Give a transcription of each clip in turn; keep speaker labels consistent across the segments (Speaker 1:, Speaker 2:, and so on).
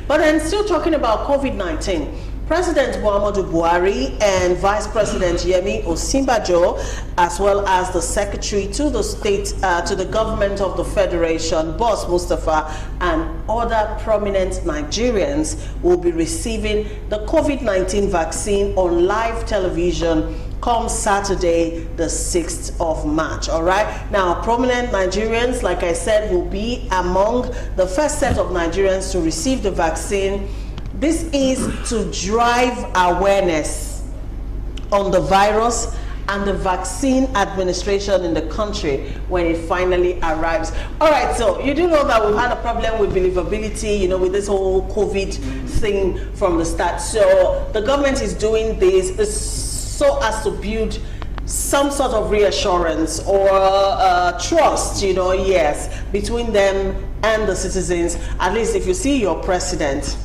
Speaker 1: But then still talking about COVID-19, President Muhammadu Buhari and Vice President Yemi Osinbajo, as well as the Secretary to the state, to the government of the Federation, Boss Mustafa, and other prominent Nigerians will be receiving the COVID-19 vaccine on live television come Saturday, the 6th of March. All right. Now, prominent Nigerians, like I said, will be among the first set of Nigerians to receive the vaccine. This is to drive awareness on the virus and the vaccine administration in the country when it finally arrives. All right, so you do know that we've had a problem with believability, you know, with this whole COVID thing from the start. So the government is doing this so as to build some sort of reassurance or trust, you know, yes, between them and the citizens. At least if you see your president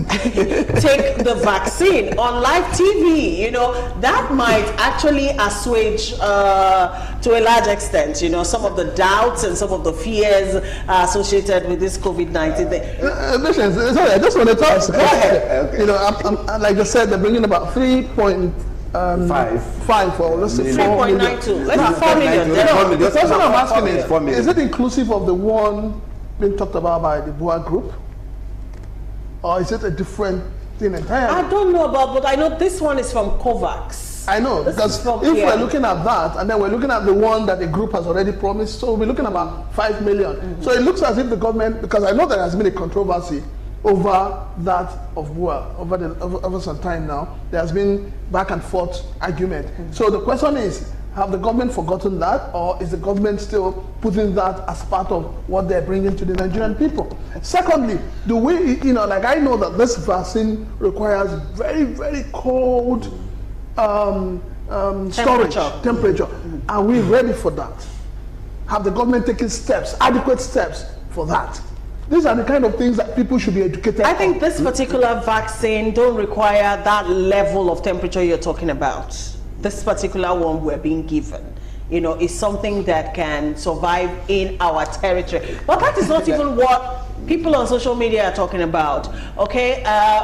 Speaker 1: take the vaccine on live TV, you know, that might actually assuage to a large extent, you know, some of the doubts and some of the fears associated with this COVID-19 thing.
Speaker 2: Sorry, I just want to talk.
Speaker 1: Go ahead.
Speaker 2: Okay. You know, I'm, like I said, they're bringing about 3.5 for, let's say
Speaker 1: 3.92. Let's say 4 million.
Speaker 2: The question I'm asking is it inclusive of the one being talked about by the Buhari group? Or is it a different thing entirely?
Speaker 1: I don't know about, but I know this one is from COVAX.
Speaker 2: I know, because if we're looking at that, and then we're looking at the one that the group has already promised, so we're looking at about 5 million. Mm-hmm. So it looks as if the government, because I know there has been a controversy over that of Buhari over some time now. There has been back and forth argument. Mm-hmm. So the question is, have the government forgotten that, or is the government still putting that as part of what they're bringing to the Nigerian people? Secondly, do we, you know, like I know that this vaccine requires very, very cold storage, temperature. Are we ready for that? Have the government taken steps, adequate steps for that? These are the kind of things that people should be educated on.
Speaker 1: I think this particular vaccine don't require that level of temperature you're talking about. This particular one we're being given, you know, is something that can survive in our territory. But that is not even what people on social media are talking about. Okay,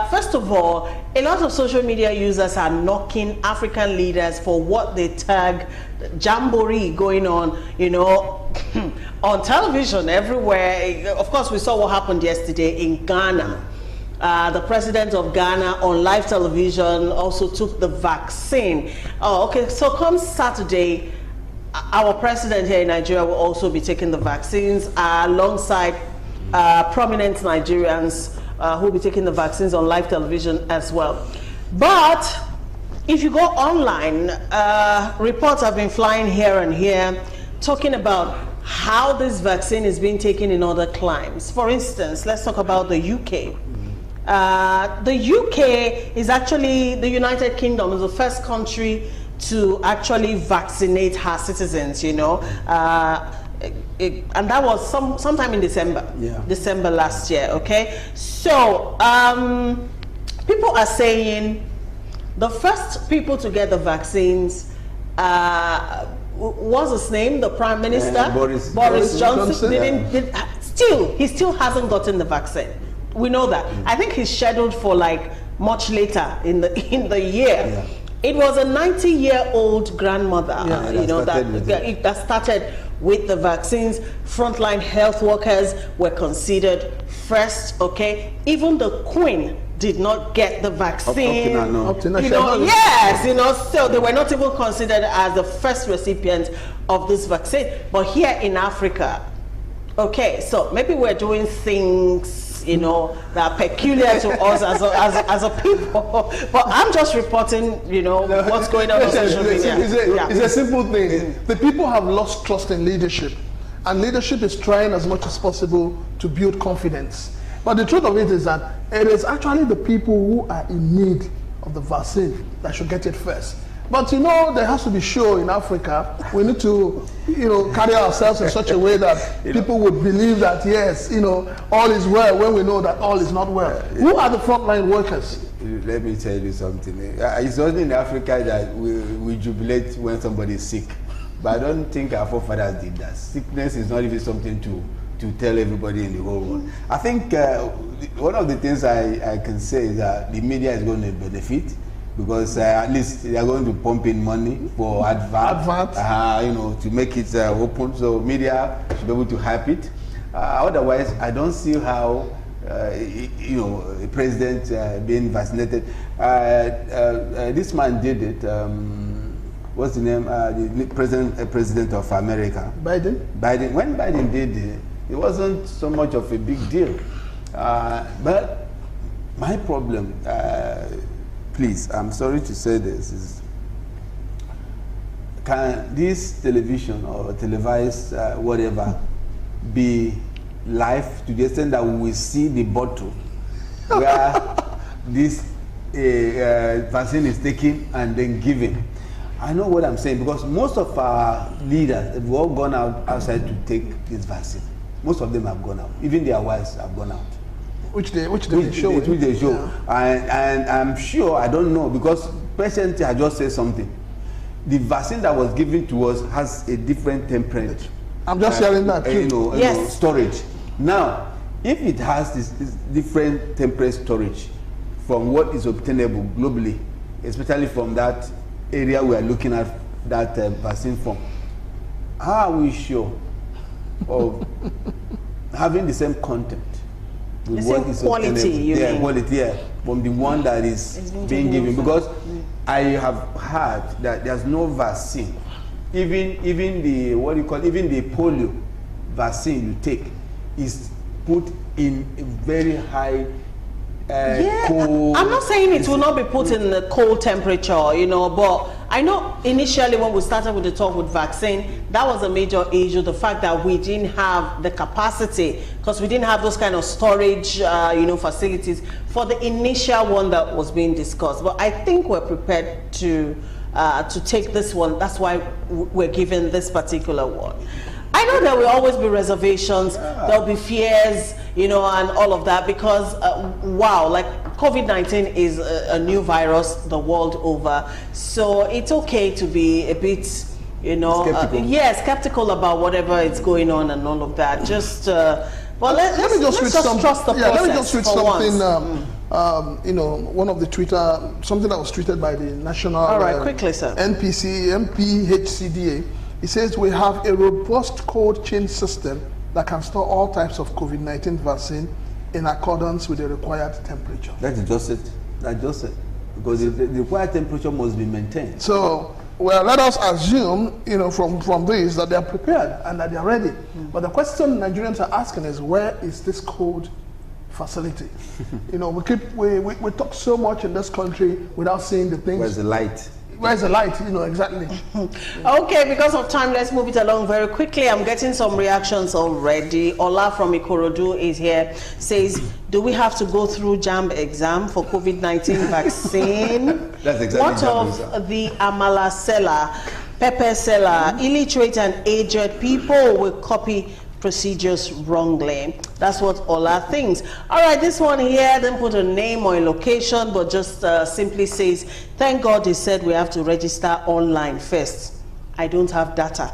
Speaker 1: first of all, a lot of social media users are knocking African leaders for what they tag jamboree going on, you know, on television everywhere. Of course, we saw what happened yesterday in Ghana. The president of Ghana on live television also took the vaccine. Oh, okay, so come Saturday, our president here in Nigeria will also be taking the vaccines alongside prominent Nigerians who will be taking the vaccines on live television as well. But if you go online, reports have been flying here and here talking about how this vaccine is being taken in other climes. For instance, let's talk about the UK. The UK is actually, the United Kingdom is the first country to actually vaccinate her citizens, you know, and that was sometime in December, December last year, okay? So, people are saying the first people to get the vaccines, what's his name, the Prime Minister? Boris Johnson. He still hasn't gotten the vaccine. We know that. I think he's scheduled for like much later in the year. It was a 90-year-old grandmother, you know, that started with the vaccines. Frontline health workers were considered first. Okay, even the Queen did not get the vaccine. You know, yes, you know, so they were not even considered as the first recipient of this vaccine. But here in Africa, okay, so maybe we're doing things, you know, that are peculiar to us as a people. But I'm just reporting, you know, what's going on social media.
Speaker 2: It's a simple thing. The people have lost trust in leadership, and leadership is trying as much as possible to build confidence. But the truth of it is that it is actually the people who are in need of the vaccine that should get it first. But you know, there has to be show in Africa. We need to, you know, carry ourselves in such a way that people would believe that, yes, you know, all is well when we know that all is not well. Who are the frontline workers?
Speaker 3: Let me tell you something. It's only in Africa that we jubilate when somebody is sick. But I don't think our forefathers did that. Sickness is not even something to to tell everybody in the whole world. I think one of the things I can say is that the media is going to benefit, because at least they are going to pump in money for advert, you know, to make it open. So media should be able to hype it. Otherwise, I don't see how you know, a president being vaccinated. This man did it. What's the name? The president of America.
Speaker 2: Biden.
Speaker 3: Biden. When Biden did it, it wasn't so much of a big deal. But my problem, please, I'm sorry to say this, is can this television or televised whatever be live to the extent that we will see the bottle where this vaccine is taken and then given? I know what I'm saying, because most of our leaders have all gone outside to take this vaccine. Most of them have gone out. Even their wives have gone out. Which they show. Yeah. And I'm sure, I don't know, because President had just said something. The vaccine that was given to us has a different temperature.
Speaker 2: I'm just hearing that too.
Speaker 3: You know,
Speaker 1: yes.
Speaker 3: Storage. Now, if it has this different temperature storage from what is obtainable globally, especially from that area we are looking at, that vaccine from, how are we sure of having the same content with
Speaker 1: the
Speaker 3: what
Speaker 1: same
Speaker 3: is
Speaker 1: quality,
Speaker 3: obtainable? Quality, from the one that is being given? Because I have heard that there's no vaccine, even the even the polio vaccine you take is put in a very high cold.
Speaker 1: I'm not saying it will not be put in the cold temperature, you know, but I know initially when we started with the talk with vaccine, that was a major issue, the fact that we didn't have the capacity, because we didn't have those kind of storage, you know, facilities for the initial one that was being discussed. But I think we're prepared to take this one. That's why we're given this particular one. I know there will always be reservations, there'll be fears, you know, and all of that, because wow, like COVID-19 is a new virus the world over, so it's okay to be a bit, you know, skeptical about whatever is going on and all of that. Just well, let's just trust the process.
Speaker 2: Let me just switch something. You know, one of the Twitter, something that was tweeted by the national
Speaker 1: quickly, sir.
Speaker 2: NPHCDA. It says we have a robust cold chain system that can store all types of COVID-19 vaccine in accordance with the required temperature.
Speaker 3: That is just it. That's just it. Because the required temperature must be maintained.
Speaker 2: So, well, let us assume, you know, from this that they are prepared and that they are ready. But the question Nigerians are asking is, where is this cold facility? You know, we talk so much in this country without seeing the things.
Speaker 3: Where's the light?
Speaker 2: Where's the light? You know, exactly.
Speaker 1: Okay, because of time, let's move it along very quickly. I'm getting some reactions already. Ola from Ikorodu is here, says, do we have to go through JAMB exam for COVID-19 vaccine?
Speaker 3: That's exactly
Speaker 1: what of the amala seller, pepper seller, illiterate and aged people will copy procedures wrongly? That's what Ola thinks. All right, this one here didn't put a name or a location, but just simply says, thank God they said we have to register online first. I don't have data.